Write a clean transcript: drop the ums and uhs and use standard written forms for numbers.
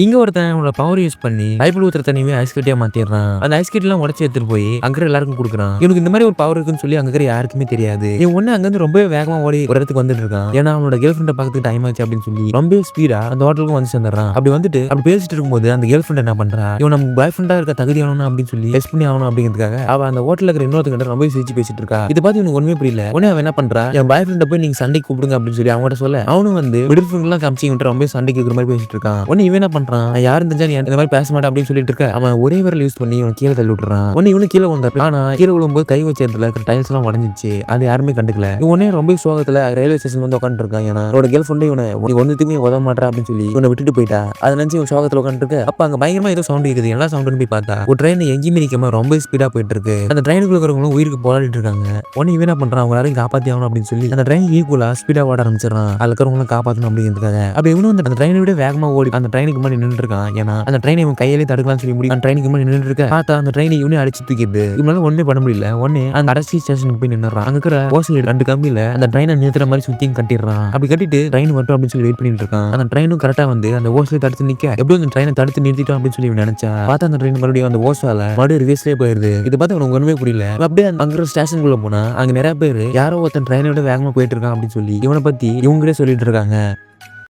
இங்க ஒருத்தன் அவனோட பவர் யூஸ் பண்ணி பைப்புல ஊத்துற தண்ணியவே ஐஸ் கட்டியா மாத்திடுறான். அந்த ஐஸ் கட்டிலாம் உடைச்சு எடுத்துட்டு போய் அங்க இருக்கிற எல்லாருக்கும் குடுக்குறான். இவனுக்கு இந்த மாதிரி ஒரு பவர் இருக்குன்னு சொல்லி அங்க இருக்கிற யாருக்குமே தெரியாது. இவன் ஒண்ணு அங்க இருந்து ரொம்பவே வேகமா ஓடி ஒரு இடத்துக்கு வந்துட்டு இருக்கான். ஏன்னா அவனோட கேர்ள் ஃபிரெண்ட பாக்கிறதுக்கு டைம் ஆச்சு அப்படின்னு சொல்லி ரொம்ப ஸ்பீடா அந்த ஹோட்டலுக்கு வந்து சேர்ந்துறான். அப்படி வந்துட்டு அப்படி பேசிட்டு இருக்கும்போது அந்த கேர்ள் ஃபிரெண்ட் என்ன பண்றா, இவன் நம்ம பாய் ஃபிரெண்டா இருக்க தகுதியானவனா அப்படின்னு சொல்லி டெஸ்ட் பண்ணி ஆகணும் அப்படிங்கிறதுக்காக அவ அந்த ஹோட்டல்ல இருக்கிற இன்னொருத்தங்கிட்ட ரொம்ப சிரிச்சு பேசிட்டு இருக்கா. இதை பார்த்து இவனுக்கு ஒண்ணுமே புரியல. உடனே அவன் என்ன பண்றா, என் பாய் ஃபிரெண்ட போய் நீங்க சண்டைக்கு கூப்பிடுங்க அப்படின்னு சொல்லி அவங்ககிட்ட சொல்ல அவனும் வந்து மிடில் ஃபிங்கர் எல்லாம் காமிச்சு இவன்ட்ட ரொம்ப சண்டைக்கு இருக்கிற மாதிரி பேசிட்டு இருக்கான். உடனே இவன் என்ன பண்றான், யாரும் தெரிஞ்சா நீ இந்த மாதிரி பேச மாட்டேன் அப்படின்னு சொல்லிட்டு இருக்க அவன் ஒரே விரல் யூஸ் பண்ணி இவன் கீழே தள்ளி விட்டுறான். உடனே இவனு கீழே விழுந்தாரு. ஆனா கீழே விழும்போது கை வச்ச இடத்துல இருக்கிற டைல்ஸ் எல்லாம் உடஞ்சிச்சு. அது யாருமே கண்டுக்கல. இவனே ரொம்ப சோகத்துல ரயில்வே ஸ்டேஷன் வந்து உட்காந்து இருக்கான். ஏன்னா அவனோட கேர்ள் ஃபிரெண்ட் இவனை ஒன்னுத்துக்குமே உதவ மாட்டா அப்படின்னு சொல்லி இவனை விட்டுட்டு போயிட்டா. அதை நினைச்சு இவன் சோகத்துல உட்காந்து இருக்க அப்ப அங்க பயங்கரமா ஏதோ சவுண்ட் இருக்குது. என்ன சவுண்ட்னு போய் பார்த்தா ஒரு ட்ரெயின் எங்கேயுமே நிக்காம ரொம்ப ஸ்பீடா போயிட்டு இருக்கு. அந்த ட்ரெயினுக்குள்ள இருக்கிறவங்களும் உயிருக்கு போராடிட்டு இருக்காங்க. உடனே இவன் என்ன பண்றான், அவங்க யாரையும் காப்பாத்தி ஆகணும் அப்படின்னு சொல்லி அந்த ட்ரெயின் ஈக்குவலா ஸ்பீடா ஓட ஆரம்பிச்சிடறான். அதுல இருக்கிறவங்களும் காப்பாற்றணும் அப்படிங்கிறதுக்காக. அப்படி இவனும் அந்த ட்ரெயினை விட வேகமா ஓடி அந்த ட்ரெயினுக்கு முன்னாடி நின்று இருக்கான். ஏன்னா அந்த ட்ரெயினை இவன் கையிலே தடுக்கலாம்னு சொல்லி முடியும். அந்த ட்ரெயினுக்கு முன்னாடி நின்று இருக்க பார்த்தா அந்த ட்ரெயினை இவனே அடிச்சு தூக்கிடுது. இவனால ஒண்ணுமே பண்ண முடியல. உடனே அந்த கடைசி ஸ்டேஷனுக்கு போய் நின்னுறான். அங்க இருக்கிற ஓசை ரெண்டு கம்பியில அந்த ட்ரெயினை நிறுத்துற மாதிரி சுத்தியும் கட்டிடுறான். அப்படி கட்டிட்டு ட்ரெயின் மட்டும் அப்படின்னு சொல்லி வெயிட் பண்ணிட்டு இருக்கான். அந்த ட்ரெயினும் கரெக்டா வந்து அந்த ஓசையை தடுத்து நிக்க எப்படி அந்த ட்ரெயினை தடுத்து நிறுத்திட்டோம் அப்படின்னு சொல்லி நினைச்சா பார்த்தா அந்த ட்ரெயின் மறுபடியும் அந்த ஓசால மறுபடியும் ரிவர்ஸ்லயே போயிருது. இது பார்த்து அவனுக்கு ஒண்ணுமே புரியல. அப்படியே அங்க ஸ்டேஷனுக்குள்ள போனா அங்க நிறைய பேர் யாரோ ஒருத்தன் ட்ரெயினை விட வேகமா போயிட்டு இருக்கான் அப்படின்னு சொல்லி இவனை பத்தி இவங்களே சொல்லிட்டு இருக்காங்க.